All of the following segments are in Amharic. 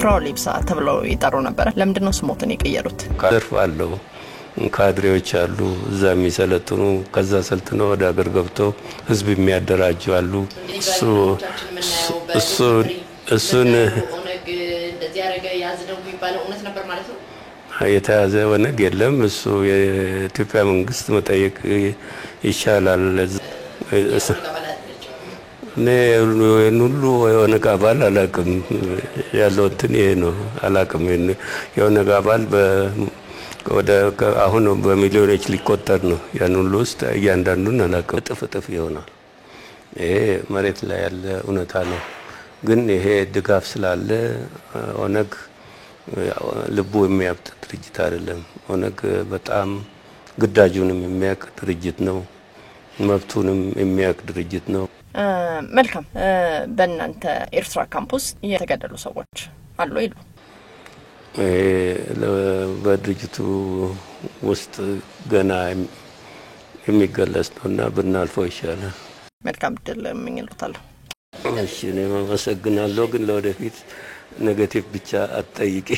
ፍራኦል ኢብሳ ተብለው ይጠሩ ነበር ለምንድነው ስሞትን የቀየሩት ካርፋለው ካድሬዎች አሉ እዛ የሚሰለጥኑ ከዛ ሰልጥነው ወደ ሀገር ገብተው ህዝብ የሚያደራጁ አሉ እሱን እንደዚህ ያረጋ ያዝደው ይባለው እውነት ነበር ማለት ነው የተያዘ ወነግ የለም እሱ የኢትዮጵያ መንግስት መጠየቅ ይሻላል ሁሉ የወነግ አባል አላቅም ያለው እንትን ይሄ ነው አላቅም የወነግ አባል ወደ አሁን በሚሊዮኖች ሊቆጠር ነው ያን ሁሉ ውስጥ እያንዳንዱን አላቅም ጥፍጥፍ ይሆናል ይሄ መሬት ላይ ያለ እውነታ ነው ግን ይሄ ድጋፍ ስላለ ወነግ ልቡ የሚያብጥ ድርጅት አይደለም ወነግ በጣም ግዳጁንም የሚያቅ ድርጅት ነው መብቱንም የሚያቅ ድርጅት ነው መልካም በእናንተ ኤርትራ ካምፓስ የተገደሉ ሰዎች አሉ ይሉ በድርጅቱ ውስጥ ገና የሚገለጽ ነውና ብናልፈው ይሻላል መልካም ድል ምንልታለሁ እሺ እኔ ማመሰግናለሁ ግን ለወደፊት ኔጌቲቭ ብቻ አትጠይቂ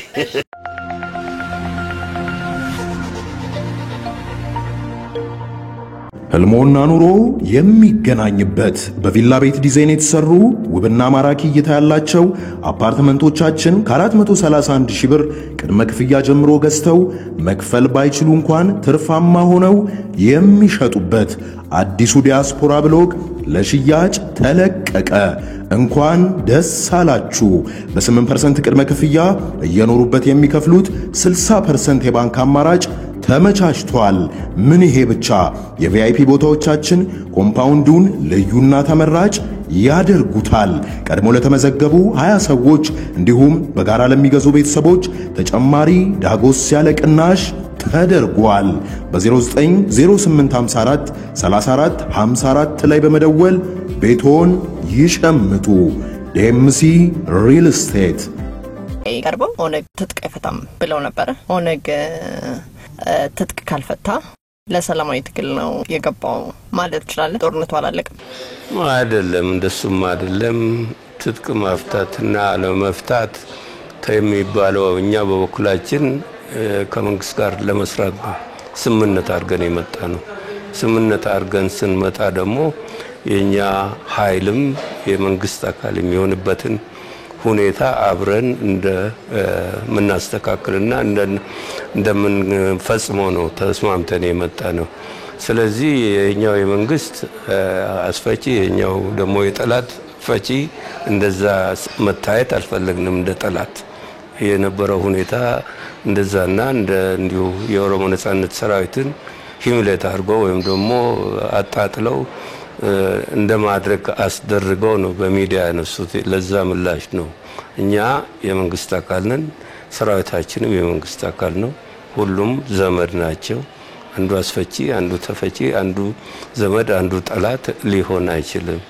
ህልሞና ኑሮ የሚገናኝበት በቪላ ቤት ዲዛይን የተሰሩ ውብና ማራኪ እይታ ያላቸው አፓርትመንቶቻችን ከ431 ሺህ ብር ቅድመ ክፍያ ጀምሮ ገዝተው መክፈል ባይችሉ እንኳን ትርፋማ ሆነው የሚሸጡበት አዲሱ ዲያስፖራ ብሎክ ለሽያጭ ተለቀቀ እንኳን ደስ አላችሁ በ8% ቅድመ ክፍያ እየኖሩበት የሚከፍሉት 60% የባንክ አማራጭ ተመቻችቷል ምን ይሄ ብቻ የቪአይፒ ቦታዎቻችን ኮምፓውንዱን ልዩና ተመራጭ ያደርጉታል ቀድሞ ለተመዘገቡ 20 ሰዎች እንዲሁም በጋራ ለሚገዙ ቤተሰቦች ተጨማሪ ዳጎስ ያለ ቅናሽ ተደርጓል በ090854 3454 ላይ በመደወል ቤቶን ይሸምቱ ዴምሲ ሪል ስቴት ይቀርበው ኦነግ ትጥቅ አይፈታም ብለው ነበር ኦነግ ትጥቅ ካልፈታ ለሰላማዊ ትግል ነው የገባው ማለት ይችላል ጦርነቱ አላለቀም አይደለም እንደሱም አይደለም ትጥቅ ማፍታትና ለመፍታት ተሚባለው እኛ በበኩላችን ከመንግስት ጋር ለመስራት ስምምነት አድርገን የመጣ ነው ስምምነት አድርገን ስንመጣ ደግሞ የኛ ኃይልም የመንግስት አካል የሚሆንበትን ሁኔታ አብረን እንደ ምናስተካክልና እንደምን ፈጽመው ነው ተስማምተን የመጣ ነው ስለዚህ የኛው የመንግስት አስፈጪ የኛው ደግሞ የጠላት ፈጪ እንደዛ መታየት አልፈለግንም እንደ ጠላት የነበረው ሁኔታ እንደዛና እንዲሁ የኦሮሞ ነጻነት ሰራዊትን ሂምሌት አድርጎ ወይም ደግሞ አጣጥለው እንደማድረግ አስደርገው ነው በሚዲያ ያነሱት ለዛ ምላሽ ነው እኛ የመንግስት አካል ነን ሰራዊታችንም የመንግስት አካል ነው ሁሉም ዘመድ ናቸው አንዱ አስፈጪ አንዱ ተፈጪ አንዱ ዘመድ አንዱ ጠላት ሊሆን አይችልም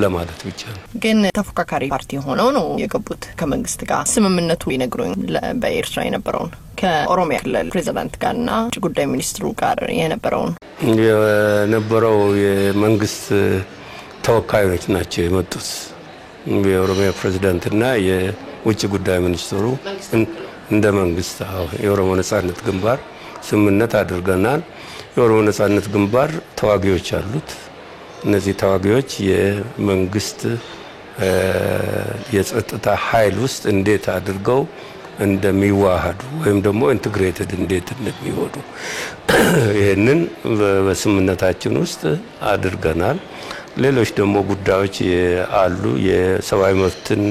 ለማለት ብቻ ነው ግን ተፎካካሪ ፓርቲ ሆነው ነው የገቡት ከመንግስት ጋር ስምምነቱ ይነግሩኝ በኤርትራ የነበረው ከኦሮሚያ ክልል ፕሬዝዳንት ጋርና ጉዳይ ሚኒስትሩ ጋር የነበረው የመንግስት ተወካዮች ናቸው የመጡት የኦሮሚያ ፕሬዝዳንትና የውጭ ጉዳይ ሚኒስትሩ እንደ መንግስት የኦሮሞ ነጻነት ግንባር ስምምነት አድርገናል የኦሮሞ ነጻነት ግንባር ተዋጊዎች አሉት እነዚህ ተዋጊዎች የመንግስት የጸጥታ ኃይል ውስጥ እንዴት አድርገው እንደሚዋሃዱ ወይም ደግሞ ኢንተግሬትድ እንዴት እንደሚሆኑ ይሄንን በስምምነታችን ውስጥ አድርገናል ሌሎች ደግሞ ጉዳዮች አሉ የሰብአዊ መብትን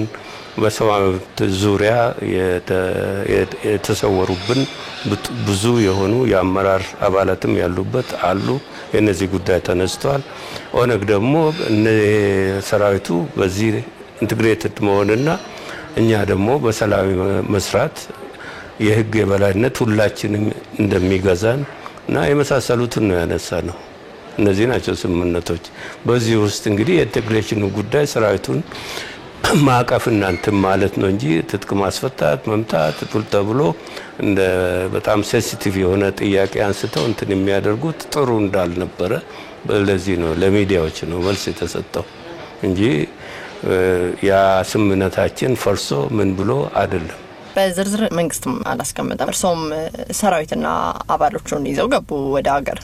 በሰብአዊ መብት ዙሪያ የተሰወሩብን ብዙ የሆኑ የአመራር አባላትም ያሉበት አሉ የነዚህ ጉዳይ ተነስቷል ኦነግ ደግሞ ሰራዊቱ በዚህ ኢንተግሬትድ መሆንና እኛ ደግሞ በሰላም መስራት የህግ የበላይነት ሁላችንም እንደሚገዛን እና የመሳሰሉትን ነው ያነሳነው እነዚህ ናቸው ስምምነቶች በዚህ ውስጥ እንግዲህ የኢንተግሬሽኑ ጉዳይ ሰራዊቱን ማቀፍና እንትን ማለት ነው እንጂ ትጥቅ ማስፈታት መምታት ተብሎ እንደ በጣም ሴንሲቲቭ የሆነ ጥያቄ አንስተው እንትን የሚያደርጉት ጥሩ እንዳልነበረ በለዚህ ነው ለሚዲያዎች ነው መልስ የተሰጠው እንጂ ያ ስምምነታችን ፈርሶ ምን ብሎ አይደለም በዝርዝር መንግስትም አላስቀመጠም። እርሶም ሰራዊትና አባሎቹን ይዘው ገቡ ወደ ሀገር።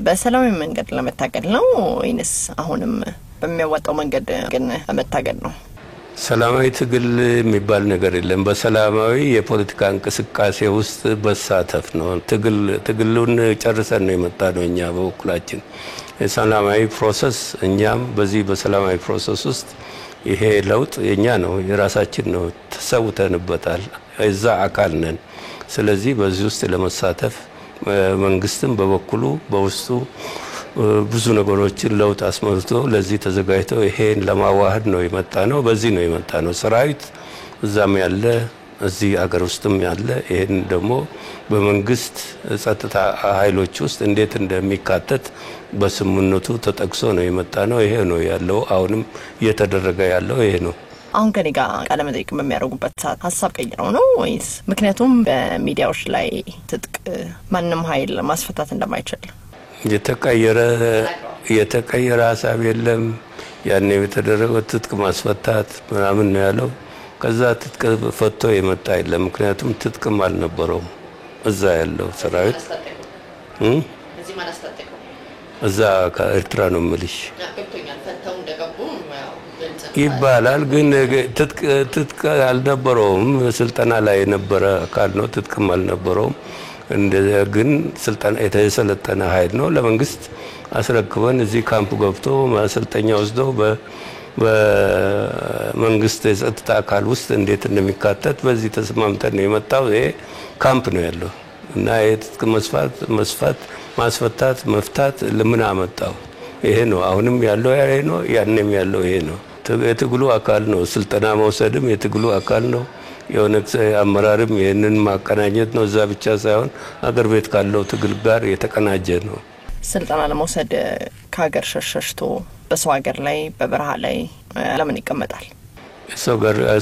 በሰላማዊ መንገድ ለመታገል ነው ወይንስ አሁንም በሚያወጣው መንገድ ግን ለመታገል ነው? ሰላማዊ ትግል የሚባል ነገር የለም። በሰላማዊ የፖለቲካ እንቅስቃሴ ውስጥ በሳተፍ ነው። ትግሉን ጨርሰን ነው የመጣ ነው። እኛ በበኩላችን የሰላማዊ ፕሮሰስ እኛም በዚህ በሰላማዊ ፕሮሰስ ውስጥ ይሄ ለውጥ የኛ ነው፣ የራሳችን ነው፣ ተሰውተንበታል፣ እዛ አካል ነን። ስለዚህ በዚህ ውስጥ ለመሳተፍ መንግስትም በበኩሉ በውስጡ ብዙ ነገሮችን ለውጥ አስመልክቶ ለዚህ ተዘጋጅቶ ይሄን ለማዋሃድ ነው የመጣ ነው። በዚህ ነው የመጣ ነው። ሰራዊት እዛም ያለ እዚህ አገር ውስጥም ያለ ይሄን ደግሞ በመንግስት ጸጥታ ኃይሎች ውስጥ እንዴት እንደሚካተት በስምምነቱ ተጠቅሶ ነው የመጣ ነው። ይሄ ነው ያለው። አሁንም እየተደረገ ያለው ይሄ ነው። አሁን ከኔ ጋር ቃለ መጠይቅ በሚያደርጉበት ሰዓት ሀሳብ ቀይረው ነው ወይስ? ምክንያቱም በሚዲያዎች ላይ ትጥቅ ማንም ኃይል ማስፈታት እንደማይችል የተቀየረ ሀሳብ የለም። ያኔ የተደረገው ትጥቅ ማስፈታት ምናምን ነው ያለው። ከዛ ትጥቅ ፈቶ የመጣ የለም። ምክንያቱም ትጥቅም አልነበረውም እዛ ያለው ሰራዊት እዛ ከኤርትራ ነው የምልሽ ይባላል። ግን ትጥቅ አልነበረውም። ስልጠና ላይ የነበረ አካል ነው። ትጥቅም አልነበረውም። ግን ስልጣን የተሰለጠነ ኃይል ነው። ለመንግስት አስረክበን እዚህ ካምፕ ገብቶ ማሰልጠኛ ወስዶ በመንግስት የጸጥታ አካል ውስጥ እንዴት እንደሚካተት በዚህ ተስማምተን ነው የመጣው። ይሄ ካምፕ ነው ያለው እና የትጥቅ ማስፈታት መፍታት ለምን አመጣው? ይሄ ነው አሁንም ያለው ይሄ ነው፣ ያንንም ያለው ይሄ ነው። የትግሉ አካል ነው። ስልጠና መውሰድም የትግሉ አካል ነው። የሆነ አመራርም ይሄንን ማቀናኘት ነው። እዛ ብቻ ሳይሆን አገር ቤት ካለው ትግል ጋር የተቀናጀ ነው። ስልጠና ለመውሰድ ከሀገር ሸሽቶ በሰው ሀገር ላይ በበረሃ ላይ ለምን ይቀመጣል?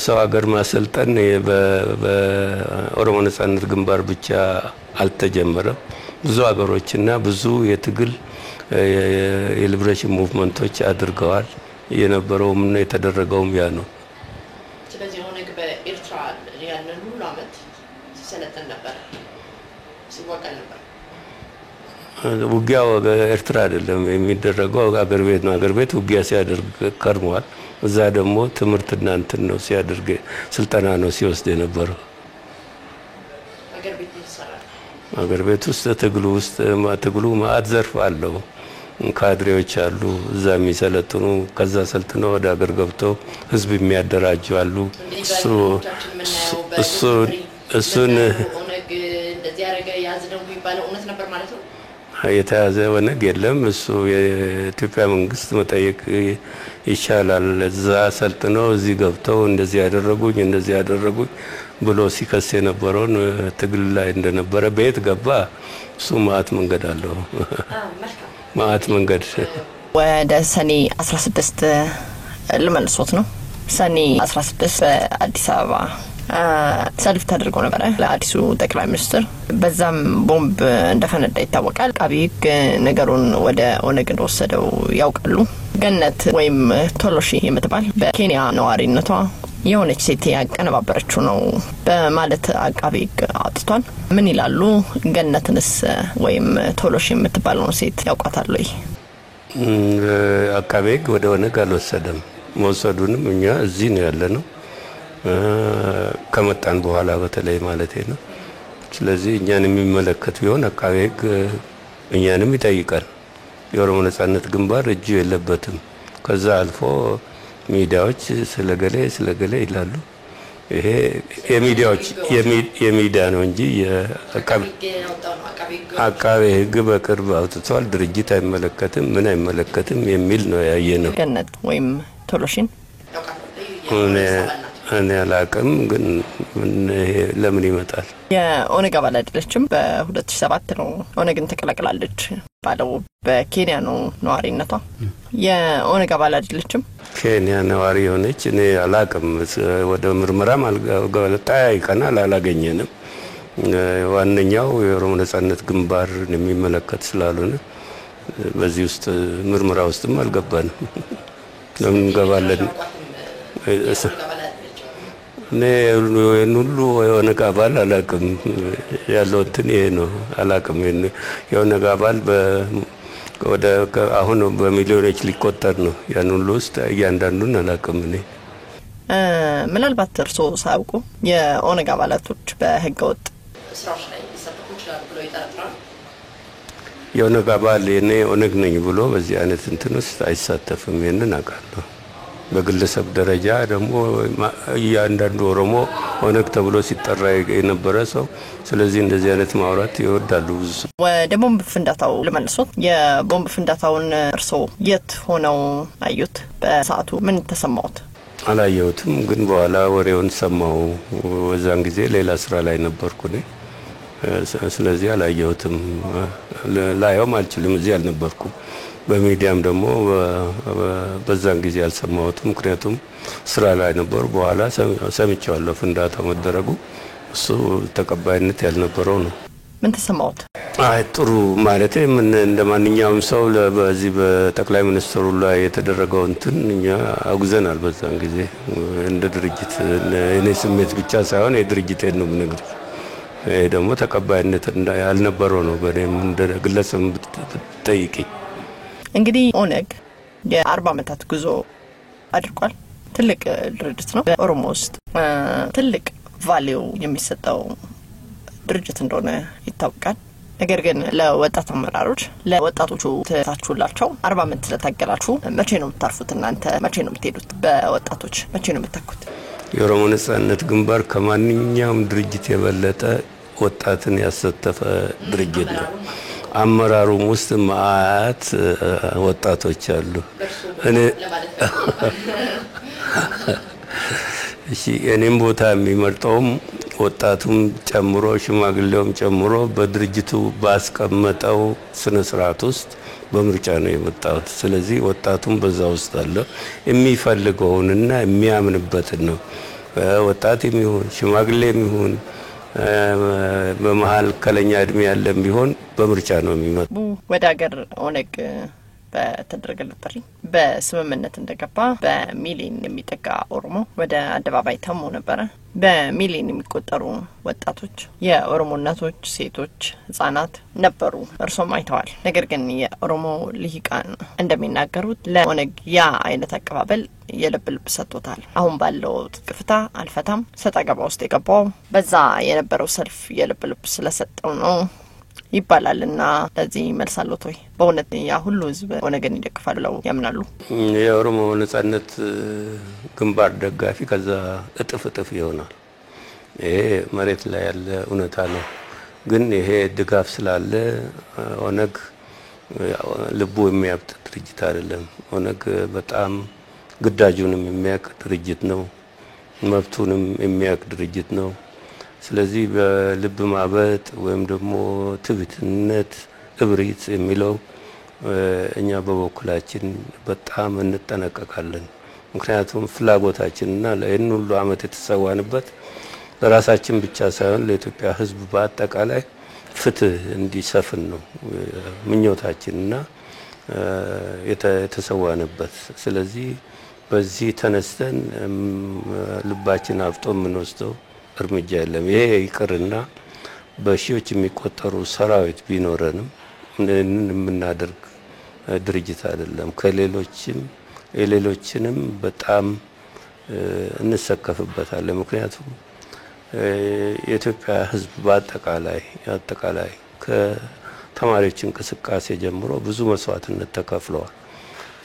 ሰው ሀገር ማሰልጠን በኦሮሞ ነጻነት ግንባር ብቻ አልተጀመረም። ብዙ ሀገሮችና ብዙ የትግል የሊበሬሽን ሙቭመንቶች አድርገዋል። የነበረውም እና የተደረገውም ያ ነው። ስለዚህ ኦነግ በኤርትራ ያንን ሁሉ አመት ሲሰለጥን ነበር፣ ሲዋጋ ነበር። ውጊያው ኤርትራ አይደለም የሚደረገው አገር ቤት ነው። አገር ቤት ውጊያ ሲያደርግ ከርሟል። እዛ ደግሞ ትምህርትና እንትን ነው ሲያደርግ ስልጠና ነው ሲወስድ የነበረው። አገር ቤት ውስጥ ትግሉ ማዕት ዘርፍ አለው። ካድሬዎች አሉ እዛ የሚሰለጥኑ፣ ከዛ ሰልጥነው ወደ አገር ገብተው ህዝብ የሚያደራጁ አሉ። እሱን ኦነግ እንደዚህ ያረጋ ያዝደው የሚባለው እውነት ነበር ማለት ነው። የተያዘ ኦነግ የለም። እሱ የኢትዮጵያ መንግስት መጠየቅ ይቻላል። እዛ ሰልጥነው እዚህ ገብተው እንደዚህ ያደረጉኝ ብሎ ሲከስ የነበረውን ትግል ላይ እንደነበረ በየት ገባ? እሱ ማዕት መንገድ አለው። ማዕት መንገድ። ወደ ሰኔ 16 ልመልሶት ነው። ሰኔ 16 በአዲስ አበባ ሰልፍ ተደርጎ ነበር ለአዲሱ ጠቅላይ ሚኒስትር። በዛም ቦምብ እንደፈነዳ ይታወቃል። አቃቤ ሕግ ነገሩን ወደ ኦነግ እንደወሰደው ያውቃሉ። ገነት ወይም ቶሎሺ የምትባል በኬንያ ነዋሪነቷ የሆነች ሴት ያቀነባበረችው ነው በማለት አቃቤ ሕግ አጥቷል። ምን ይላሉ? ገነትንስ ወይም ቶሎሺ የምትባለው ሴት ያውቃታል ወይ? አቃቤ ሕግ ወደ ኦነግ አልወሰደም። መውሰዱንም እኛ እዚህ ነው ያለነው ከመጣን በኋላ በተለይ ማለት ነው። ስለዚህ እኛን የሚመለከት ቢሆን አቃቤ ሕግ እኛንም ይጠይቃል። የኦሮሞ ነጻነት ግንባር እጁ የለበትም። ከዛ አልፎ ሚዲያዎች ስለገሌ ይላሉ። ይሄ የሚዲያዎች የሚዲያ ነው እንጂ አቃቤ ሕግ በቅርብ አውጥቷል። ድርጅት አይመለከትም፣ ምን አይመለከትም የሚል ነው ያየነው። ገነት ወይም ቶሎሺን እኔ አላውቅም፣ ግን ለምን ይመጣል? የኦነግ አባል አይደለችም። በ2007 ነው ኦነግን ተቀላቅላለች ባለው በኬንያ ነው ነዋሪነቷ። የኦነግ አባል አይደለችም። ኬንያ ነዋሪ ሆነች። እኔ አላውቅም። ወደ ምርመራም ጠያይቀናል፣ አላገኘንም። ዋነኛው የኦሮሞ ነጻነት ግንባር የሚመለከት ስላልሆነ በዚህ ውስጥ ምርመራ ውስጥም አልገባንም። ለምን እንገባለን? እኔ ሁሉ የኦነግ አባል አላቅም ያለው እንትን ይሄ ነው አላቅም። የኦነግ አባል ወደ አሁን በሚሊዮኖች ሊቆጠር ነው። ያን ሁሉ ውስጥ እያንዳንዱን አላቅም እኔ። ምናልባት እርሶ ሳያውቁ የኦነግ አባላቶች በህገ ወጥ ስራዎች ላይ ሊሳተፉ ይችላሉ ብሎ ይጠረጥራሉ? የኦነግ አባል እኔ ኦነግ ነኝ ብሎ በዚህ አይነት እንትን ውስጥ አይሳተፍም። ይሄንን አውቃለሁ። በግለሰብ ደረጃ ደግሞ እያንዳንዱ ኦሮሞ ኦነግ ተብሎ ሲጠራ የነበረ ሰው ስለዚህ እንደዚህ አይነት ማውራት ይወዳሉ ብዙ። ወደ ቦምብ ፍንዳታው ልመልሶት። የቦምብ ፍንዳታውን እርሶ የት ሆነው አዩት? በሰዓቱ ምን ተሰማዎት? አላየሁትም፣ ግን በኋላ ወሬውን ሰማሁ። ወዛን ጊዜ ሌላ ስራ ላይ ነበርኩ እኔ። ስለዚህ አላየሁትም፣ ላየውም አልችልም፣ እዚህ አልነበርኩም። በሚዲያም ደግሞ በዛን ጊዜ አልሰማሁትም፣ ምክንያቱም ስራ ላይ ነበር። በኋላ ሰምቻለሁ ፍንዳታው መደረጉ። እሱ ተቀባይነት ያልነበረው ነው። ምን ተሰማዎት? ጥሩ ማለት ምን እንደማንኛውም ሰው በዚህ በጠቅላይ ሚኒስትሩ ላይ የተደረገው እንትን እኛ አውግዘናል በዛን ጊዜ እንደ ድርጅት። እኔ ስሜት ብቻ ሳይሆን የድርጅቴን ነው የምነግርህ። ይሄ ደግሞ ተቀባይነት ያልነበረው ነው በእኔም እንደ ግለሰብ ብትጠይቂ። እንግዲህ ኦነግ የ40 ዓመታት ጉዞ አድርጓል። ትልቅ ድርጅት ነው። በኦሮሞ ውስጥ ትልቅ ቫልዩ የሚሰጠው ድርጅት እንደሆነ ይታወቃል። ነገር ግን ለወጣት አመራሮች ለወጣቶቹ ተታችሁላቸው 40 ዓመት ስለታገላችሁ መቼ ነው የምታርፉት? እናንተ መቼ ነው የምትሄዱት? በወጣቶች መቼ ነው የምትተኩት? የኦሮሞ ነጻነት ግንባር ከማንኛውም ድርጅት የበለጠ ወጣትን ያሳተፈ ድርጅት ነው። አመራሩም ውስጥ ማአት ወጣቶች አሉ። እኔም ቦታ የሚመርጠውም ወጣቱም ጨምሮ ሽማግሌውም ጨምሮ በድርጅቱ ባስቀመጠው ስነ ስርዓት ውስጥ በምርጫ ነው የመጣው። ስለዚህ ወጣቱም በዛ ውስጥ አለ። የሚፈልገውንና የሚያምንበትን ነው። ወጣት የሚሆን ሽማግሌ የሚሆን በመሃል ከለኛ እድሜ ያለም ቢሆን በምርጫ ነው የሚመጣው። ወደ ሀገር ኦነግ በተደረገለት ጥሪ በስምምነት እንደገባ በሚሊዮን የሚጠጋ ኦሮሞ ወደ አደባባይ ተሞ ነበር። በሚሊዮን የሚቆጠሩ ወጣቶች፣ የኦሮሞ እናቶች፣ ሴቶች፣ ህጻናት ነበሩ። እርሶም አይተዋል። ነገር ግን የኦሮሞ ልሂቃን እንደሚናገሩት ለኦነግ ያ አይነት አቀባበል የልብ ልብ ሰጥቶታል። አሁን ባለው ጥቅፍታ አልፈታም ሰጣ ገባ ውስጥ የገባው በዛ የነበረው ሰልፍ የልብ ልብ ስለሰጠው ነው ይባላልና ለዚህ መልሳለሁ ወይ? በእውነት ያ ሁሉ ህዝብ ኦነግን ይደግፋል ብለው ያምናሉ? የኦሮሞ ነጻነት ግንባር ደጋፊ ከዛ እጥፍ ይሆናል። ይሄ መሬት ላይ ያለ እውነታ ነው። ግን ይሄ ድጋፍ ስላለ ኦነግ ልቡ የሚያብጥ ድርጅት አይደለም። ኦነግ በጣም ግዳጁንም የሚያቅ ድርጅት ነው። መብቱንም የሚያቅ ድርጅት ነው። ስለዚህ በልብ ማበጥ ወይም ደግሞ ትዕቢትነት እብሪት የሚለው እኛ በበኩላችን በጣም እንጠነቀቃለን። ምክንያቱም ፍላጎታችንና ለእን ሁሉ አመት የተሰዋንበት ለራሳችን ብቻ ሳይሆን ለኢትዮጵያ ህዝብ በአጠቃላይ ፍትህ እንዲሰፍን ነው ምኞታችንና የተሰዋንበት። ስለዚህ በዚህ ተነስተን ልባችን አብጦ የምንወስደው እርምጃ የለም። ይሄ ይቅርና በሺዎች የሚቆጠሩ ሰራዊት ቢኖረንም የምናደርግ ድርጅት አይደለም። ከሌሎችንም በጣም እንሰከፍበታለን። ምክንያቱም የኢትዮጵያ ህዝብ በአጠቃላይ ከተማሪዎች እንቅስቃሴ ጀምሮ ብዙ መስዋዕትነት ተከፍለዋል።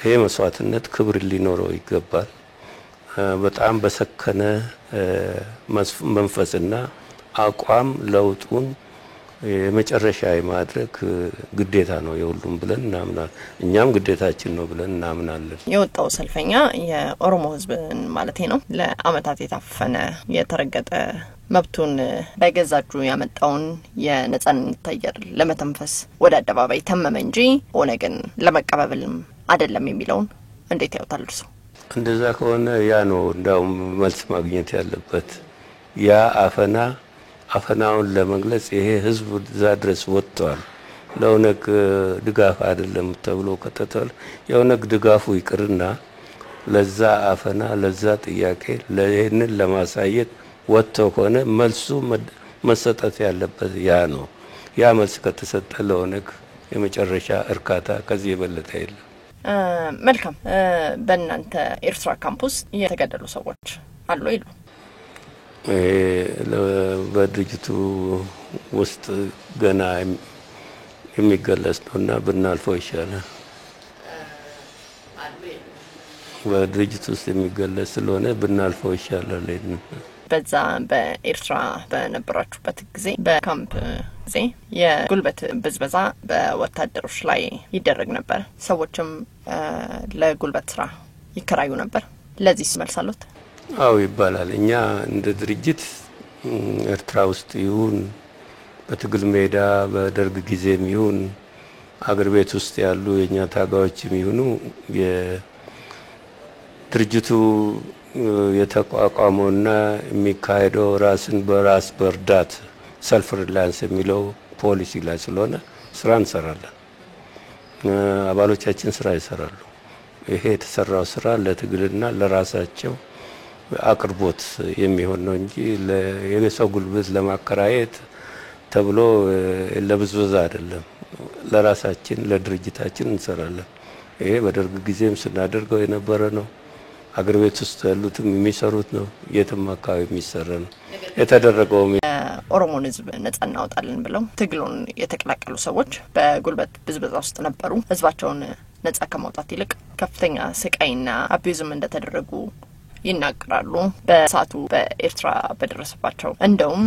ይሄ መስዋዕትነት ክብር ሊኖረው ይገባል። በጣም በሰከነ መንፈስና አቋም ለውጡን የመጨረሻ የማድረግ ግዴታ ነው የሁሉም ብለን እናምናለን። እኛም ግዴታችን ነው ብለን እናምናለን። የወጣው ሰልፈኛ የኦሮሞ ህዝብ ማለት ነው ለአመታት የታፈነ የተረገጠ መብቱን በገዛጁ ያመጣውን የነጻነት አየር ለመተንፈስ ወደ አደባባይ ተመመ እንጂ ኦነግን ለመቀበልም አይደለም የሚለውን እንዴት ያውታል እርሱ? እንደዛ ከሆነ ያ ነው እንዳውም መልስ ማግኘት ያለበት። ያ አፈናውን ለመግለጽ ይሄ ህዝብ እዛ ድረስ ወጥቷል። ለኦነግ ድጋፍ አይደለም ተብሎ ከተተል የኦነግ ድጋፉ ይቅርና ለዛ አፈና ለዛ ጥያቄ ለይህንን ለማሳየት ወጥቶ ሆነ መልሱ መሰጠት ያለበት ያ ነው። ያ መልስ ከተሰጠ ለኦነግ የመጨረሻ እርካታ ከዚህ የበለጠ የለም። መልካም። በእናንተ ኤርትራ ካምፕስ የተገደሉ ሰዎች አሉ ይሉ በድርጅቱ ውስጥ ገና የሚገለጽ ነውና ብናልፈው ይሻላል። በድርጅቱ ውስጥ የሚገለጽ ስለሆነ ብናልፈው ይሻላል። በዛ በኤርትራ በነበራችሁበት ጊዜ በካምፕ ጊዜ የጉልበት ብዝበዛ በወታደሮች ላይ ይደረግ ነበር። ሰዎችም ለጉልበት ስራ ይከራዩ ነበር። ለዚህ መልሳሉት? አው ይባላል። እኛ እንደ ድርጅት ኤርትራ ውስጥ ይሁን በትግል ሜዳ በደርግ ጊዜም ይሁን አገር ቤት ውስጥ ያሉ የኛ ታጋዮችም ይሁኑ የድርጅቱ የተቋቋመውና የሚካሄደው ራስን በራስ በርዳት ሰልፍ ሪላያንስ የሚለው ፖሊሲ ላይ ስለሆነ ስራ እንሰራለን። አባሎቻችን ስራ ይሰራሉ። ይሄ የተሰራው ስራ ለትግልና ለራሳቸው አቅርቦት የሚሆን ነው እንጂ የሰው ጉልበት ለማከራየት ተብሎ ለብዝበዛ አይደለም። ለራሳችን ለድርጅታችን እንሰራለን። ይሄ በደርግ ጊዜም ስናደርገው የነበረ ነው። አገር ቤት ውስጥ ያሉትም የሚሰሩት ነው። የትም አካባቢ የሚሰራ ነው የተደረገው። ኦሮሞን ህዝብ ነጻ እናውጣለን ብለው ትግሉን የተቀላቀሉ ሰዎች በጉልበት ብዝበዛ ውስጥ ነበሩ። ህዝባቸውን ነጻ ከማውጣት ይልቅ ከፍተኛ ስቃይና አቢዩዝም እንደተደረጉ ይናገራሉ። በሳቱ በኤርትራ በደረሰባቸው እንደውም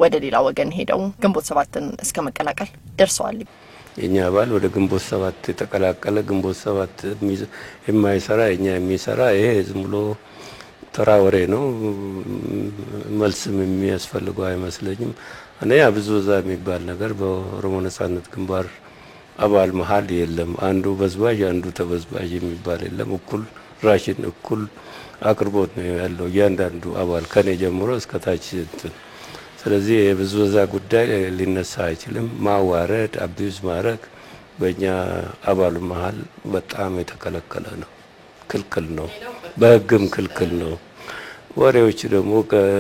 ወደ ሌላ ወገን ሄደው ግንቦት 7ን እስከ መቀላቀል ደርሰዋል። የኛ አባል ወደ ግንቦት 7 የተቀላቀለ ግንቦት 7 የማይሰራ የኛ የሚሰራ ይሄ ዝም ብሎ ተራ ወሬ ነው። መልስም የሚያስፈልገው አይመስለኝም። እኔ ብዙዛ የሚባል ነገር በኦሮሞ ነጻነት ግንባር አባል መሃል የለም። አንዱ በዝባዥ አንዱ ተበዝባዥ የሚባል የለም። እኩል ራሽን እኩል አቅርቦት ነው ያለው እያንዳንዱ አባል ከኔ ጀምሮ እስከ ታች። ስለዚህ የብዝበዛ ጉዳይ ሊነሳ አይችልም። ማዋረድ አቢዩዝ ማድረግ በእኛ አባሉ መሃል በጣም የተከለከለ ነው፣ ክልክል ነው፣ በህግም ክልክል ነው። ወሬዎች ደግሞ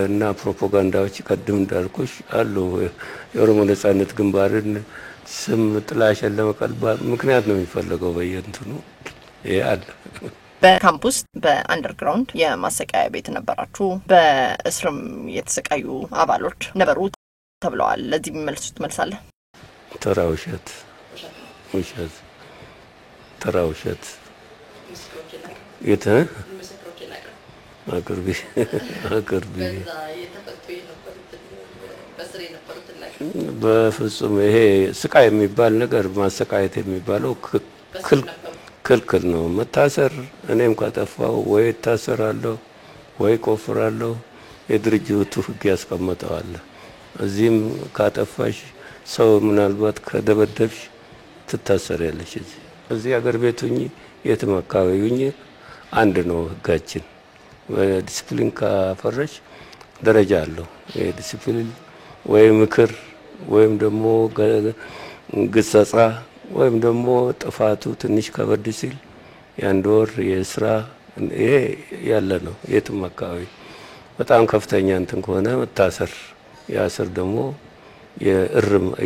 እና ፕሮፓጋንዳዎች ቀድም እንዳልኩሽ አሉ። የኦሮሞ ነጻነት ግንባርን ስም ጥላሸን ለመቀልባል ምክንያት ነው የሚፈልገው በየእንትኑ ይሄ አለ። በካምፕስ በአንደርግራውንድ የማሰቃያ ቤት ነበራችሁ። በእስርም የተሰቃዩ አባሎች ነበሩ ተብለዋል። ለዚህ የሚመልሱት መልሳለ? ተራ ውሸት ተራ ውሸት የተ አቅርቢ በፍጹም ይሄ ስቃይ የሚባል ነገር ማሰቃየት የሚባለው ክልክል ነው። መታሰር እኔም ካጠፋው ወይ ታሰራለሁ ወይ ቆፍራለሁ። የድርጅቱ ህግ ያስቀምጠዋል። እዚህም ካጠፋሽ ሰው ምናልባት ከደበደብሽ ትታሰሪያለሽ። እዚህ አገር ቤቱኝ የትም አካባቢውኝ አንድ ነው ህጋችን። ዲሲፕሊን ካፈረሽ ደረጃ አለው። ዲሲፕሊን ወይ ምክር ወይም ደግሞ ግሳጻ ወይም ደግሞ ጥፋቱ ትንሽ ከበድ ሲል የአንድ ወር የስራ ይሄ ያለ ነው። የትም አካባቢ በጣም ከፍተኛ እንትን ከሆነ መታሰር፣ ያስር ደግሞ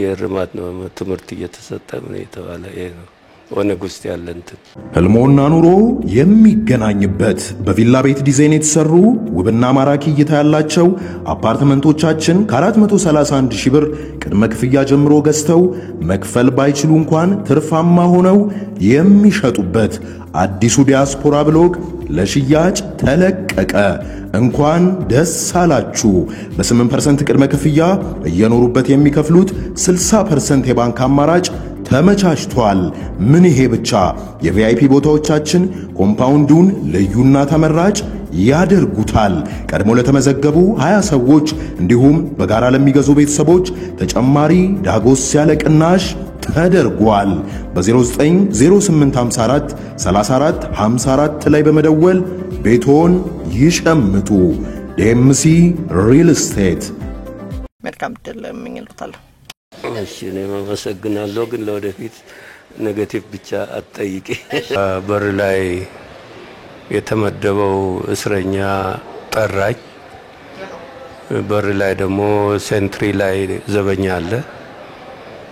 የእርማት ነው ትምህርት እየተሰጠ ምን የተባለ ይሄ ነው ኦነግ ውስጥ ያለ እንትን። ህልሞና ኑሮ የሚገናኝበት በቪላ ቤት ዲዛይን የተሰሩ ውብና ማራኪ እይታ ያላቸው አፓርትመንቶቻችን ከ431 ሺህ ብር ቅድመ ክፍያ ጀምሮ ገዝተው መክፈል ባይችሉ እንኳን ትርፋማ ሆነው የሚሸጡበት አዲሱ ዲያስፖራ ብሎግ ለሽያጭ ተለቀቀ። እንኳን ደስ አላችሁ። በ8% ቅድመ ክፍያ እየኖሩበት የሚከፍሉት 60% የባንክ አማራጭ ተመቻችቷል። ምን ይሄ ብቻ! የቪአይፒ ቦታዎቻችን ኮምፓውንዱን ልዩና ተመራጭ ያደርጉታል። ቀድሞ ለተመዘገቡ 20 ሰዎች እንዲሁም በጋራ ለሚገዙ ቤተሰቦች ተጨማሪ ዳጎስ ያለ ቅናሽ ተደርጓል። በ090854 3454 ላይ በመደወል ቤቶን ይሸምቱ። ዴምሲ ሪል ስቴት። መልካም ድል እመኝልዎታለሁ። እሺ እኔ ማመሰግናለሁ። ግን ለወደፊት ኔጌቲቭ ብቻ አትጠይቂ። በር ላይ የተመደበው እስረኛ ጠራኝ። በር ላይ ደግሞ ሴንትሪ ላይ ዘበኛ አለ።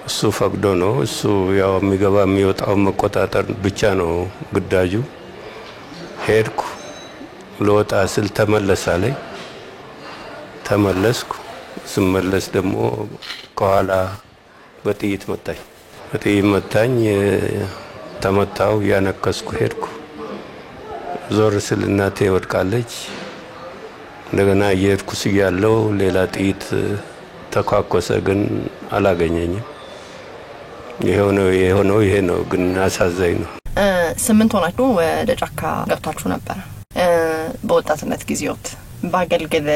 እሱ ፈቅዶ ነው። እሱ ያው የሚገባ የሚወጣው መቆጣጠር ብቻ ነው ግዳጁ። ሄድኩ። ለወጣ ስል ተመለሳለኝ። ተመለስኩ። ስመለስ ደግሞ ከኋላ በጥይት መታኝ። ተመታው። ያነከስኩ ሄድኩ። ዞር ስል እናቴ ወድቃለች። እንደገና እየሄድኩ ያለው ሌላ ጥይት ተኳኮሰ፣ ግን አላገኘኝም። ይሄ ነው ግን አሳዛኝ ነው። 8 ሆናችሁ ወደ ጫካ ገብታችሁ ነበር። በወጣትነት ጊዜዎት ባገልግል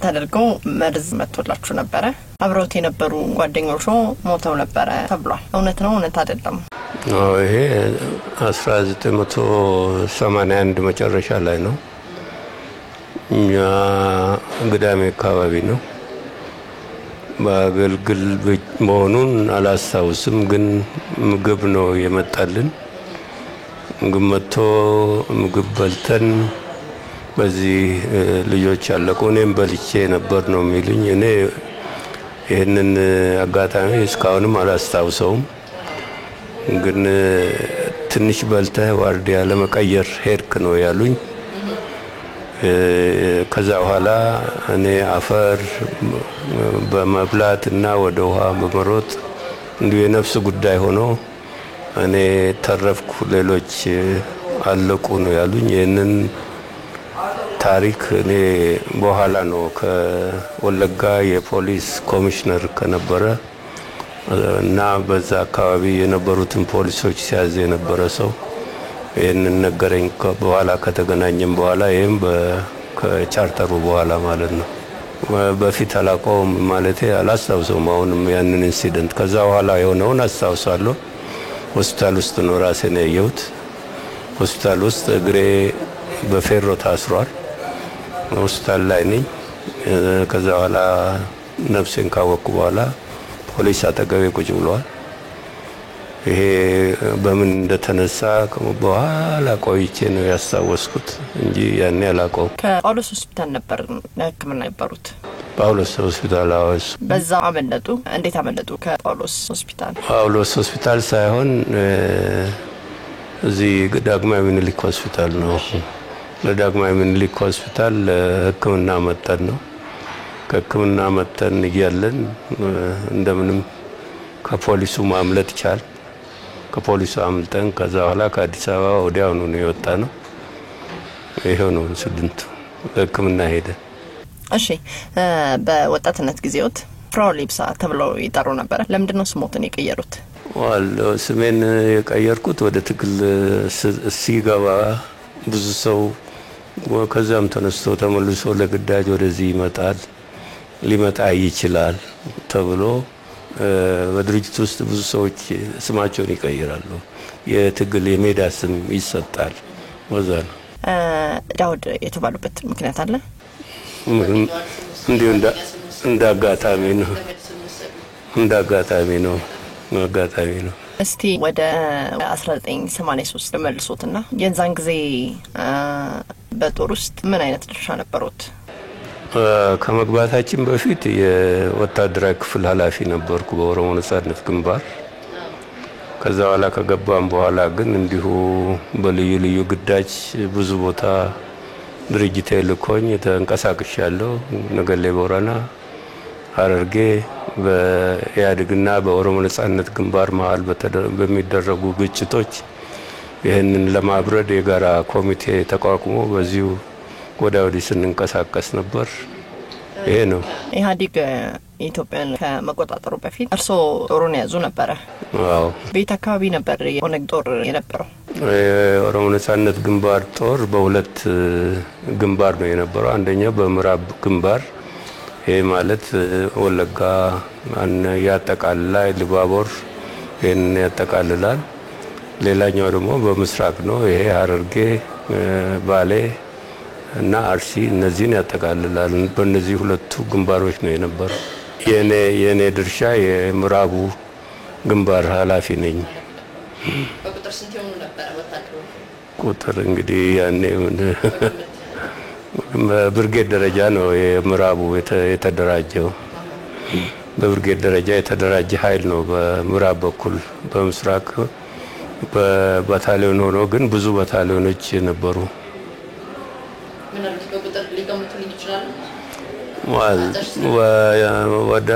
ተደርገው መርዝ መጥቶላችሁ ነበር። አብረውት የነበሩ ጓደኞቹ ሞተው ነበር ተብሏል። እውነት ነው እውነት አይደለም? ይሄ 1981 መጨረሻ ላይ ነው። እኛ ግዳሜ አካባቢ ነው። ባገልግል መሆኑን አላስታውስም፣ ግን ምግብ ነው የመጣልን። ምግብ በልተን በዚህ ልጆች አለቁ። እኔም በልቼ ነበር ነው የሚሉኝ። እኔ ይህንን አጋጣሚ እስካሁንም አላስታውሰውም። ግን ትንሽ በልተህ ዋርዲያ ለመቀየር ሄድክ ነው ያሉኝ። ከዛ በኋላ እኔ አፈር በመብላት እና ወደ ውሃ በመሮጥ እንዲሁ የነፍስ ጉዳይ ሆኖ እኔ ተረፍኩ፣ ሌሎች አለቁ ነው ያሉኝ። ይህንን ታሪክ እኔ በኋላ ነው ከወለጋ የፖሊስ ኮሚሽነር ከነበረ እና በዛ አካባቢ የነበሩትን ፖሊሶች ሲያዝ የነበረ ሰው ይህንን ነገረኝ። በኋላ ከተገናኘም በኋላ ይህም ከቻርተሩ በኋላ ማለት ነው። በፊት አላውቀውም ማለቴ አላስታውሰውም። አሁንም ያንን ኢንሲደንት ከዛ በኋላ የሆነውን አስታውሳለሁ። ሆስፒታል ውስጥ ነው ራሴን ያየሁት። ሆስፒታል ውስጥ እግሬ በፌሮ ታስሯል። ሆስፒታል ላይ ነኝ። ከዛ በኋላ ነፍሴን ካወቅኩ በኋላ ፖሊስ አጠገቤ ቁጭ ብሏል። ይሄ በምን እንደተነሳ በኋላ ቆይቼ ነው ያስታወስኩት እንጂ ያኔ አላውቀውም። ከጳውሎስ ሆስፒታል ነበር ለሕክምና የነበሩት? ጳውሎስ ሆስፒታል አወስ። በዛ አመለጡ? እንዴት አመለጡ ከጳውሎስ ሆስፒታል? ጳውሎስ ሆስፒታል ሳይሆን እዚህ ዳግማዊ ምኒልክ ሆስፒታል ነው። ለዳግማዊ ምኒልክ ሆስፒታል ሕክምና መጣን ነው። ከሕክምና መጣን እያለን እንደምንም ከፖሊሱ ማምለጥ ቻል። ከፖሊሱ አምልጠን ከዛ በኋላ ከአዲስ አበባ ወዲያውኑ ነው የወጣ ነው። ይሄው ነው ስድንቱ ሕክምና ሄደ። እሺ፣ በወጣትነት ጊዜዎት ፍራው ሊብሳ ተብለው ይጠሩ ነበር። ለምንድን ነው ስሞትን የቀየሩት? ስሜን የቀየርኩት ወደ ትግል ሲገባ ብዙ ሰው ከዛም ተነስቶ ተመልሶ ለግዳጅ ወደዚህ ሊመጣ ይችላል ተብሎ በድርጅት ውስጥ ብዙ ሰዎች ስማቸውን ይቀይራሉ። የትግል የሜዳ ስም ይሰጣል። ወዛ ነው። ዳውድ የተባሉበት ምክንያት አለ? እንዲሁ እንዳጋጣሚ ነው። እስቲ ወደ 1983 መልሶትና የዛን ጊዜ በጦር ውስጥ ምን አይነት ድርሻ ነበሩት? ከመግባታችን በፊት የወታደራዊ ክፍል ኃላፊ ነበርኩ በኦሮሞ ነጻነት ግንባር። ከዛ በኋላ ከገባን በኋላ ግን እንዲሁ በልዩ ልዩ ግዳጅ ብዙ ቦታ ድርጅቴ ልኮኝ ተንቀሳቅሻለሁ። ነገሌ ቦረና፣ ሐረርጌ በኢህአዴግና በኦሮሞ ነጻነት ግንባር መሀል በሚደረጉ ግጭቶች ይህንን ለማብረድ የጋራ ኮሚቴ ተቋቁሞ በዚሁ ወዲህ ስንንቀሳቀስ ነበር። ይሄ ነው። ኢህአዴግ ኢትዮጵያን ከመቆጣጠሩ በፊት እርሶ ጦሩን ያዙ ነበር? አዎ። ቤት አካባቢ ነበር የኦነግ ጦር የነበረው? የኦሮሞ ነጻነት ግንባር ጦር በሁለት ግንባር ነው የነበረው። አንደኛው በምዕራብ ግንባር፣ ይሄ ማለት ወለጋ ያጠቃልላል፣ ሊባቦር ይሄን ያጠቃልላል። ሌላኛው ደግሞ በምስራቅ ነው። ይሄ ሐረርጌ፣ ባሌ እና አርሲ እነዚህን ያጠቃልላል። በእነዚህ ሁለቱ ግንባሮች ነው የነበረው። የኔ ድርሻ የምዕራቡ ግንባር ኃላፊ ነኝ። በቁጥር ስንት ሆኑ ነበር ወታደሩ? ቁጥር እንግዲህ ያኔ በብርጌድ ደረጃ ነው የምዕራቡ የተደራጀው። በብርጌድ ደረጃ የተደራጀ ኃይል ነው በምዕራብ በኩል። በምስራቅ በባታሊዮን ሆኖ ግን ብዙ ባታሊዮኖች ነበሩ። ምናልባት በቁጥር ሊገምቱልኝ ይችላሉ? ወደ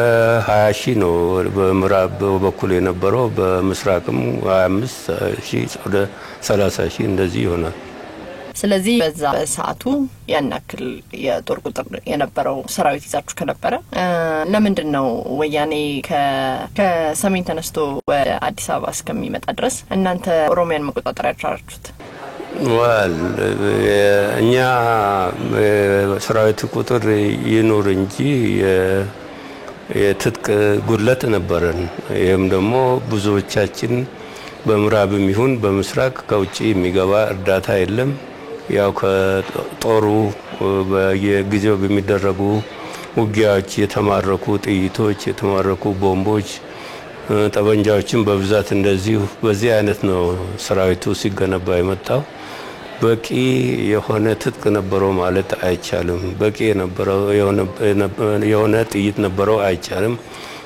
20 ሺህ ነው በምዕራብ በኩል የነበረው። በምስራቅም 25 ሺህ ወደ 30 ሺህ እንደዚህ ይሆናል። ስለዚህ በዛ በሰዓቱ ያን ያክል የጦር ቁጥር የነበረው ሰራዊት ይዛችሁ ከነበረ ለምንድን ነው ወያኔ ከሰሜን ተነስቶ ወደ አዲስ አበባ እስከሚመጣ ድረስ እናንተ ኦሮሚያን መቆጣጠር ያቻላችሁት? እኛ ሰራዊት ቁጥር ይኖር እንጂ የትጥቅ ጉድለት ነበረን። ይሄም ደግሞ ብዙዎቻችን በምዕራብም ይሁን በምስራቅ ከውጪ የሚገባ እርዳታ የለም። ያው ከጦሩ በየጊዜው በሚደረጉ ውጊያዎች የተማረኩ ጥይቶች፣ የተማረኩ ቦምቦች፣ ጠበንጃዎችን በብዛት እንደዚሁ በዚህ አይነት ነው ሰራዊቱ ሲገነባ የመጣው። በቂ የሆነ ትጥቅ ነበረው ማለት አይቻልም። በቂ የሆነ ጥይት ነበረው አይቻልም።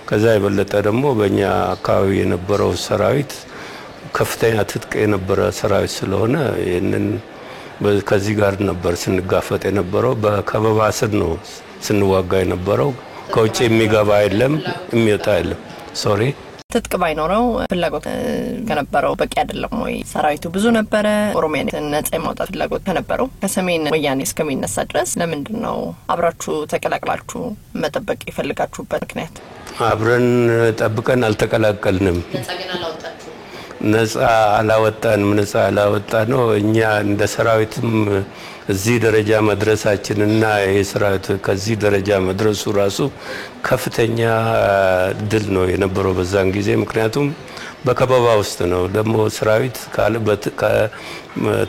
ከዛ የበለጠ ደግሞ በእኛ አካባቢ የነበረው ሰራዊት ከፍተኛ ትጥቅ የነበረ ሰራዊት ስለሆነ ይህንን ከዚህ ጋር ነበር ስንጋፈጥ የነበረው። በከበባ ስር ነው ስንዋጋ የነበረው። ከውጭ የሚገባ የለም የሚወጣ የለም። ሶሪ ትጥቅ ባይኖረው ፍላጎት ከነበረው በቂ አይደለም ወይ? ሰራዊቱ ብዙ ነበረ። ኦሮሚያን ነጻ የማውጣት ፍላጎት ከነበረው ከሰሜን ወያኔ እስከሚነሳ ድረስ ለምንድን ነው አብራችሁ ተቀላቅላችሁ መጠበቅ የፈልጋችሁበት ምክንያት? አብረን ጠብቀን አልተቀላቀልንም። ነጻ አላወጣ ነው። እኛ እንደ ሰራዊትም እዚህ ደረጃ መድረሳችንና የሰራዊት ከዚህ ደረጃ መድረሱ ራሱ ከፍተኛ ድል ነው የነበረው በዛን ጊዜ። ምክንያቱም በከበባ ውስጥ ነው። ደግሞ ሰራዊት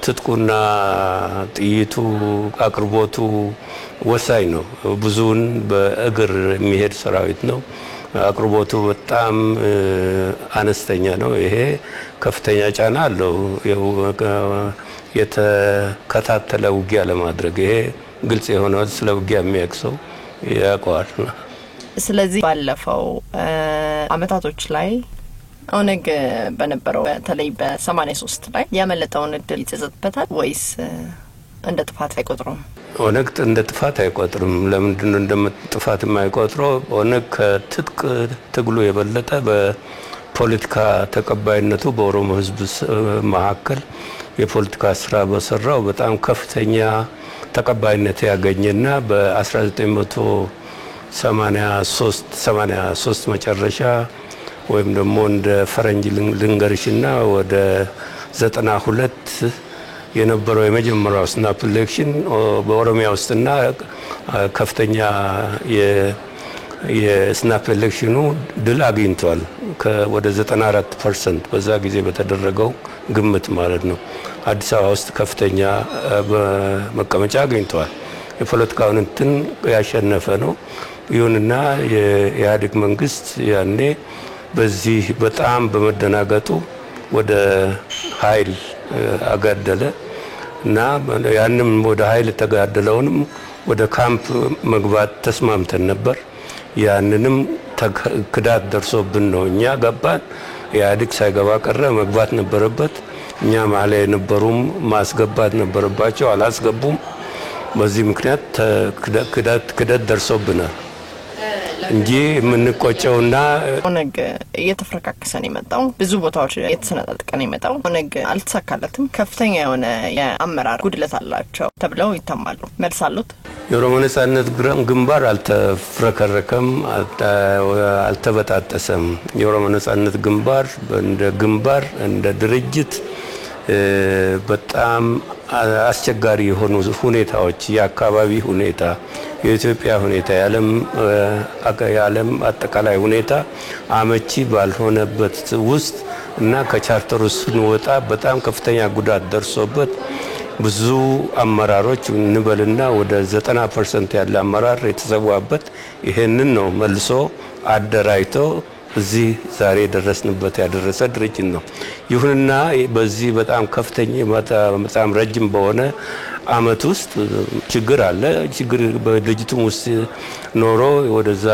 ትጥቁና ጥይቱ አቅርቦቱ ወሳኝ ነው። ብዙውን በእግር የሚሄድ ሰራዊት ነው። አቅርቦቱ በጣም አነስተኛ ነው። ይሄ ከፍተኛ ጫና አለው የተከታተለ ውጊያ ለማድረግ። ይሄ ግልጽ የሆነ ስለ ውጊያ የሚያውቀው ያውቀዋል። ስለዚህ ባለፈው አመታቶች ላይ ኦነግ በነበረው በተለይ በ83 ላይ ያመለጠውን እድል ይጸጸትበታል ወይስ እንደ ጥፋት አይቆጥሩም? ኦነግ እንደ ጥፋት አይቆጥርም። ለምንድን ነው እንደ ጥፋት የማይቆጥረው? ኦነግ ከትጥቅ ትግሉ የበለጠ በፖለቲካ ተቀባይነቱ በኦሮሞ ሕዝብ መካከል የፖለቲካ ስራ በሰራው በጣም ከፍተኛ ተቀባይነት ያገኘና በ1983 መጨረሻ ወይም ደግሞ እንደ ፈረንጅ ልንገርሽና ወደ 92 የነበረው የመጀመሪያው ስናፕ ኤሌክሽን በኦሮሚያ ውስጥና ከፍተኛ የስናፕ ኤሌክሽኑ ድል አግኝቷል። ወደ 94% በዛ ጊዜ በተደረገው ግምት ማለት ነው። አዲስ አበባ ውስጥ ከፍተኛ መቀመጫ አግኝቷል። የፖለቲካውን እንትን ያሸነፈ ነው። ይሁንና የኢህአዴግ መንግስት ያኔ በዚህ በጣም በመደናገጡ ወደ ኃይል አጋደለ እና ያንም ወደ ኃይል ተጋደለውንም ወደ ካምፕ መግባት ተስማምተን ነበር። ያንንም ክዳት ደርሶብን ነው እኛ ገባን። ኢህአዴግ ሳይገባ ቀረ። መግባት ነበረበት። እኛ መሀል የነበሩም ማስገባት ነበረባቸው፣ አላስገቡም። በዚህ ምክንያት ክዳት ደርሶብናል እንጂ የምንቆጨውና ኦነግ እየተፈረካከሰ ነው የመጣው። ብዙ ቦታዎች እየተሰነጣጠቀ ነው የመጣው። ኦነግ አልተሳካለትም። ከፍተኛ የሆነ የአመራር ጉድለት አላቸው ተብለው ይታማሉ። መልስ አሉት? የኦሮሞ ነጻነት ግንባር አልተፍረከረከም፣ አልተበጣጠሰም። የኦሮሞ ነጻነት ግንባር እንደ ድርጅት በጣም አስቸጋሪ የሆኑ ሁኔታዎች፣ የአካባቢ ሁኔታ፣ የኢትዮጵያ ሁኔታ፣ የዓለም አጠቃላይ ሁኔታ አመቺ ባልሆነበት ውስጥ እና ከቻርተሩ ስንወጣ በጣም ከፍተኛ ጉዳት ደርሶበት ብዙ አመራሮች እንበልና ወደ 90% ያለ አመራር የተሰዋበት ይሄንን ነው መልሶ አደራጅቶ እዚህ ዛሬ ደረስንበት ያደረሰ ድርጅት ነው። ይሁንና በዚህ በጣም ከፍተኛ በጣም ረጅም በሆነ አመት ውስጥ ችግር አለ። ችግር በድርጅቱም ውስጥ ኖሮ ወደዛ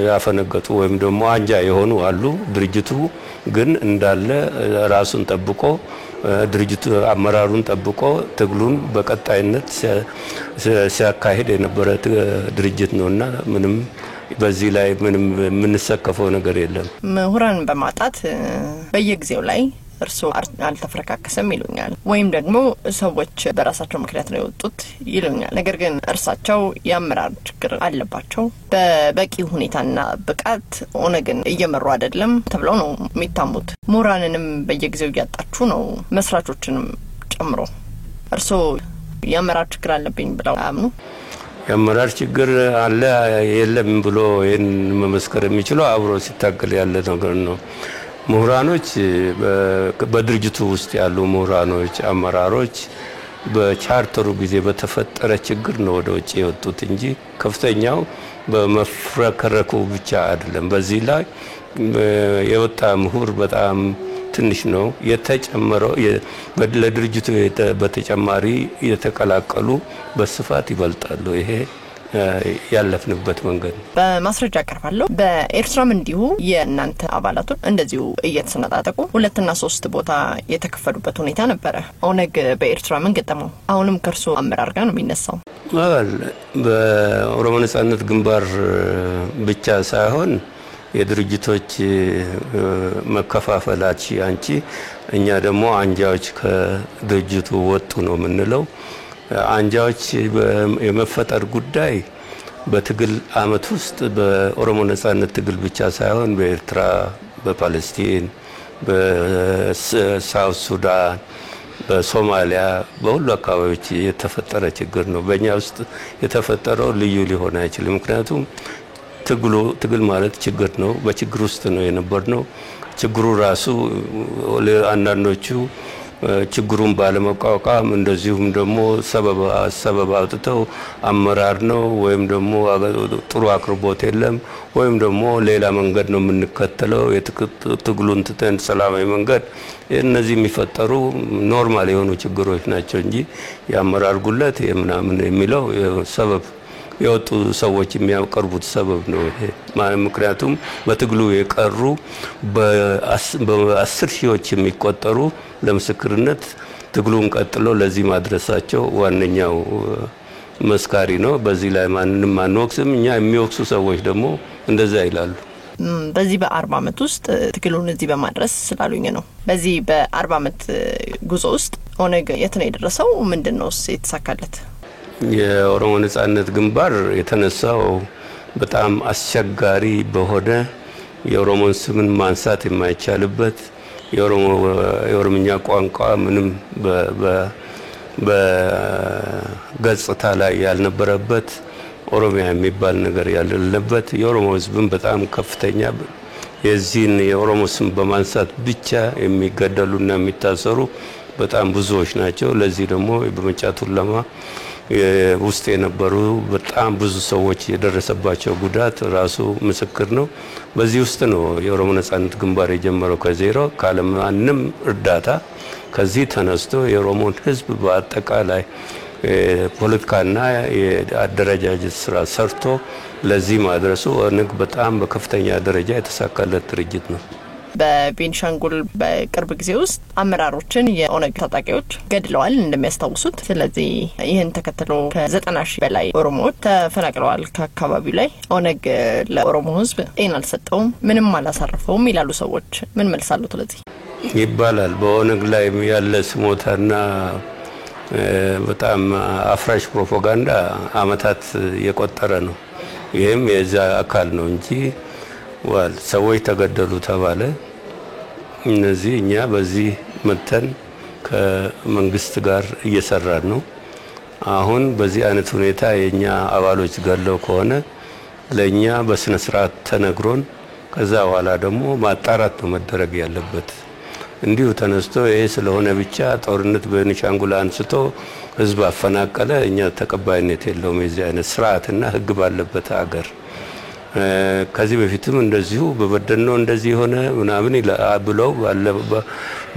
ያፈነገጡ ወይም ደግሞ አንጃ የሆኑ አሉ። ድርጅቱ ግን እንዳለ ራሱን ጠብቆ ድርጅቱ አመራሩን ጠብቆ ትግሉን በቀጣይነት ሲያካሂድ የነበረ ድርጅት ነውና ምንም በዚህ ላይ ምንም የምንሰከፈው ነገር የለም። ምሁራን በማጣት በየጊዜው ላይ እርሶ አልተፈረካከሰም ይሉኛል፣ ወይም ደግሞ ሰዎች በራሳቸው ምክንያት ነው የወጡት ይሉኛል። ነገር ግን እርሳቸው የአመራር ችግር አለባቸው፣ በበቂ ሁኔታና ብቃት ኦነግን እየመሩ አይደለም ተብለው ነው የሚታሙት። ምሁራንንም በየጊዜው እያጣችሁ ነው፣ መስራቾችንም ጨምሮ። እርሶ የአመራር ችግር አለብኝ ብለው አምኑ? የአመራር ችግር አለ የለም ብሎ ይሄን መመስከር የሚችለው አብሮ ሲታገል ያለ ነገር ነው። ምሁራኖች በድርጅቱ ውስጥ ያሉ ምሁራኖች አመራሮች በቻርተሩ ጊዜ በተፈጠረ ችግር ነው ወደ ውጭ የወጡት እንጂ ከፍተኛው በመፍረከረኩ ብቻ አይደለም። በዚህ ላይ የወጣ ምሁር በጣም ትንሽ ነው። የተጨመረው ለድርጅቱ በተጨማሪ የተቀላቀሉ በስፋት ይበልጣሉ። ይሄ ያለፍንበት መንገድ በማስረጃ ቀርባለሁ። በኤርትራም እንዲሁ የእናንተ አባላቶች እንደዚሁ እየተሰነጣጠቁ 2 እና 3 ቦታ የተከፈሉበት ሁኔታ ነበረ። ኦነግ በኤርትራ ምን ገጠመው? አሁንም ከርሶ አመራር ጋር ነው የሚነሳው? በኦሮሞ ነጻነት ግንባር ብቻ ሳይሆን የድርጅቶች መከፋፈላች አንቺ እኛ ደግሞ አንጃዎች ከድርጅቱ ወጡ ነው የምንለው። አንጃዎች የመፈጠር ጉዳይ በትግል አመት ውስጥ በኦሮሞ ነጻነት ትግል ብቻ ሳይሆን በኤርትራ፣ በፓለስቲን፣ በሳውት ሱዳን፣ በሶማሊያ በሁሉ አካባቢዎች የተፈጠረ ችግር ነው። በእኛ ውስጥ የተፈጠረው ልዩ ሊሆን አይችልም። ምክንያቱም ትግል ማለት ችግር ነው። በችግር ውስጥ ነው የነበርነው። ችግሩ ራሱ አንዳንዶቹ ችግሩን ባለመቋቋም እንደዚሁም ደግሞ ሰበብ አውጥተው አመራር ነው ወይም ደግሞ ጥሩ አቅርቦት የለም ወይም ደግሞ ሌላ መንገድ ነው የምንከተለው የትግሉን ትተን ሰላማዊ መንገድ እነዚህ የሚፈጠሩ ኖርማል የሆኑ ችግሮች ናቸው እንጂ የአመራር ጉለት የምናምን የሚለው ሰበብ የወጡ ሰዎች የሚያቀርቡት ሰበብ ነው። ምክንያቱም በትግሉ የቀሩ በ10 ሺዎች የሚቆጠሩ ለምስክርነት ትግሉን ቀጥሎ ለዚህ ማድረሳቸው ዋነኛው መስካሪ ነው። በዚህ ላይ ማንንም አንወቅስም። እኛ የሚወቅሱ ሰዎች ደግሞ እንደዛ ይላሉ። በዚህ በ40 አመት ውስጥ ትግሉን እዚህ በማድረስ ስላሉኝ ነው። በዚህ በ40 አመት ጉዞ ውስጥ ኦነግ የት ነው የደረሰው? ምንድነው የተሳካለት? የኦሮሞ ነጻነት ግንባር የተነሳው በጣም አስቸጋሪ በሆነ የኦሮሞን ስምን ማንሳት የማይቻልበት የኦሮምኛ ቋንቋ ምንም በገጽታ ላይ ያልነበረበት ኦሮሚያ የሚባል ነገር ያለበት የኦሮሞ ሕዝብን በጣም ከፍተኛ የዚህን የኦሮሞ ስም በማንሳት ብቻ የሚገደሉና የሚታሰሩ በጣም ብዙዎች ናቸው። ለዚህ ደግሞ በመጫቱ ለማ ውስጥ የነበሩ በጣም ብዙ ሰዎች የደረሰባቸው ጉዳት ራሱ ምስክር ነው። በዚህ ውስጥ ነው የኦሮሞ ነጻነት ግንባር የጀመረው ከዜሮ ካለማንም እርዳታ ከዚህ ተነስቶ የኦሮሞን ህዝብ በአጠቃላይ ፖለቲካና የአደረጃጀት ስራ ሰርቶ ለዚህ ማድረሱ ኦነግ በጣም በከፍተኛ ደረጃ የተሳካለት ድርጅት ነው። በቤንሻንጉል በቅርብ ጊዜ ውስጥ አመራሮችን የኦነግ ታጣቂዎች ገድለዋል እንደሚያስታውሱት። ስለዚህ ይህን ተከትሎ ከ90 ሺህ በላይ ኦሮሞዎች ተፈናቅለዋል ከአካባቢው ላይ። ኦነግ ለኦሮሞ ህዝብ ጤና አልሰጠውም፣ ምንም አላሳረፈውም ይላሉ ሰዎች። ምን መልሳሉ ለዚህ? ይባላል በኦነግ ላይ ያለ ስሞታና በጣም አፍራሽ ፕሮፓጋንዳ አመታት የቆጠረ ነው። ይሄም የዛ አካል ነው እንጂ ሰዎች ተገደሉ ተባለ። እነዚህ እኛ በዚህ መተን ከመንግስት ጋር እየሰራን ነው። አሁን በዚህ አይነት ሁኔታ የኛ አባሎች ገለው ከሆነ ለኛ በስነ ስርዓት ተነግሮን ከዛ በኋላ ደግሞ ማጣራት ነው መደረግ ያለበት። እንዲሁ ተነስቶ ይሄ ስለሆነ ብቻ ጦርነት በቤንሻንጉል አንስቶ ህዝብ አፈናቀለ እኛ ተቀባይነት የለውም። የዚህ አይነት ስርዓትና ህግ ባለበት ሀገር ከዚህ በፊትም እንደዚሁ በበደኖ እንደዚህ ሆነ ምናምን ብለው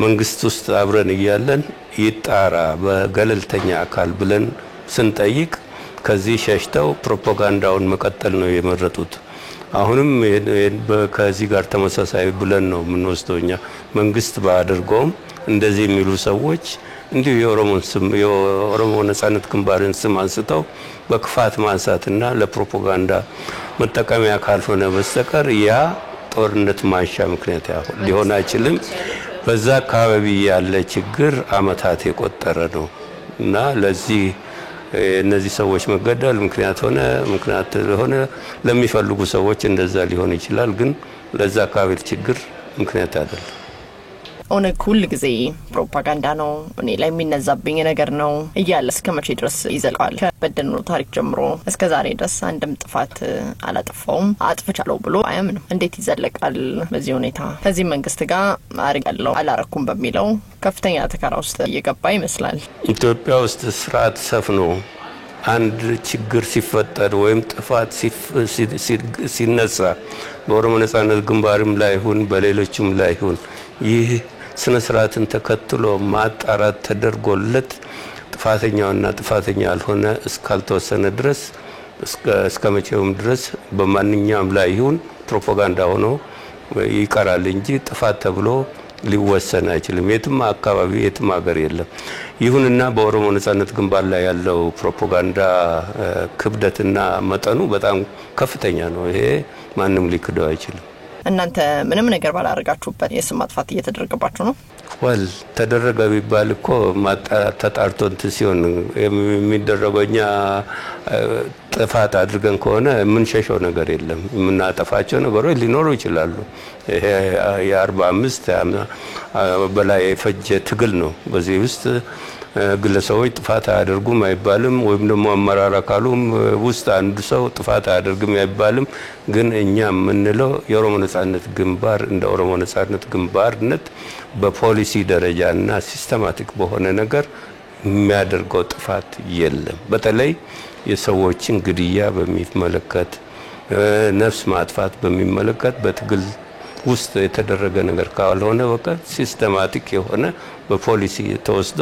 መንግስት ውስጥ አብረን እያለን ይጣራ በገለልተኛ አካል ብለን ስንጠይቅ ከዚህ ሸሽተው ፕሮፓጋንዳውን መቀጠል ነው የመረጡት። አሁንም ከዚህ ጋር ተመሳሳይ ብለን ነው የምንወስደውኛ። መንግስት ባደርገውም እንደዚህ የሚሉ ሰዎች እንዲሁ የኦሮሞ ነጻነት ግንባርን ስም አንስተው በክፋት ማንሳትና ለፕሮፓጋንዳ መጠቀሚያ ካልሆነ በስተቀር ያ ጦርነት ማንሻ ምክንያት ሊሆን አይችልም። በዛ አካባቢ ያለ ችግር አመታት የቆጠረ ነው እና ለዚህ እነዚህ ሰዎች መገደል ምክንያት ሆነ ለሚፈልጉ ሰዎች እንደዛ ሊሆን ይችላል፣ ግን ለዛ አካባቢ ችግር ምክንያት አይደለም። ኦነግ ሁል ጊዜ ፕሮፓጋንዳ ነው፣ እኔ ላይ የሚነዛብኝ ነገር ነው እያለ እስከ መቼ ድረስ ይዘልቃል? ከበደኖ ታሪክ ጀምሮ እስከ ዛሬ ድረስ አንድም ጥፋት አላጠፋውም አጥፍቻለሁ ብሎ አያምንም። እንዴት ይዘለቃል በዚህ ሁኔታ? ከዚህ መንግስት ጋር አርጋለሁ አላረኩም በሚለው ከፍተኛ ተካራ ውስጥ እየገባ ይመስላል። ኢትዮጵያ ውስጥ ስርዓት ሰፍኖ አንድ ችግር ሲፈጠር ወይም ጥፋት ሲነሳ በኦሮሞ ነጻነት ግንባርም ላይ ይሁን በሌሎችም ላይ ይሁን ይህ ስነ ስርዓትን ተከትሎ ማጣራት ተደርጎለት ጥፋተኛውና ጥፋተኛ ያልሆነ እስካልተወሰነ ድረስ እስከ መቼውም ድረስ በማንኛውም ላይ ይሁን ፕሮፓጋንዳ ሆኖ ይቀራል እንጂ ጥፋት ተብሎ ሊወሰን አይችልም። የትም አካባቢ የትም ሀገር የለም። ይሁንና በኦሮሞ ነጻነት ግንባር ላይ ያለው ፕሮፓጋንዳ ክብደትና መጠኑ በጣም ከፍተኛ ነው። ይሄ ማንም ሊክደው አይችልም። እናንተ ምንም ነገር ባላረጋችሁበት የስም ማጥፋት እየተደረገባችሁ ነው? ተደረገ ቢባል እኮ ተጣርቶ እንትን ሲሆን የሚደረገውኛ ጥፋት አድርገን ከሆነ የምንሸሸው ነገር የለም። የምናጠፋቸው ነገሮች ሊኖሩ ይችላሉ። ይሄ የ45 በላይ የፈጀ ትግል ነው። በዚህ ውስጥ ግለሰቦች ጥፋት አያደርጉም አይባልም፣ ወይም ደግሞ አመራር አካሉም ውስጥ አንድ ሰው ጥፋት አያደርግም አይባልም። ግን እኛ የምንለው የኦሮሞ ነጻነት ግንባር እንደ ኦሮሞ ነጻነት ግንባርነት በፖሊሲ ደረጃና ሲስተማቲክ በሆነ ነገር የሚያደርገው ጥፋት የለም። በተለይ የሰዎችን ግድያ በሚመለከት ነፍስ ማጥፋት በሚመለከት በትግል ውስጥ የተደረገ ነገር ካልሆነ በቃ ሲስተማቲክ የሆነ በፖሊሲ ተወስዶ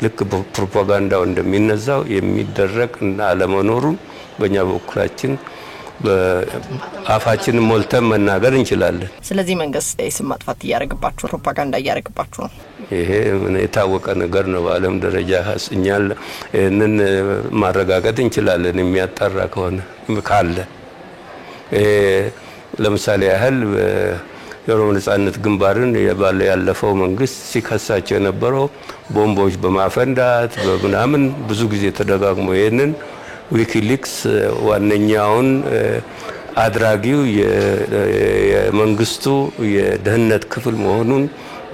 ልክ በፕሮፓጋንዳው እንደሚነዛው የሚደረግ እና አለመኖሩን በእኛ በኩላችን በአፋችን ሞልተን መናገር እንችላለን። ስለዚህ መንግስት የስም ማጥፋት እያደረገባችሁ ፕሮፓጋንዳ እያደረገባችሁ ነው። ይሄ የታወቀ ነገር ነው በዓለም ደረጃ። እኛን እነን ማረጋገጥ እንችላለን የሚያጣራ ከሆነ ካለ። ለምሳሌ ያህል የኦሮሞ ነጻነት ግንባርን ያለፈው መንግስት ሲከሳቸው የነበረው ቦምቦች በማፈንዳት በምናምን ብዙ ጊዜ ተደጋግሞ ይሄንን ዊኪሊክስ ዋነኛውን አድራጊው የመንግስቱ የደህንነት ክፍል መሆኑን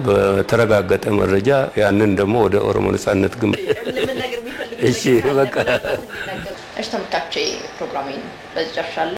በተረጋገጠ መረጃ ያንን ደግሞ ወደ ኦሮሞ ነጻነት ግንባር እሺ በቃ እሺ ተመልካቾቼ ፕሮግራሜን በዚህ ጨርሻለሁ።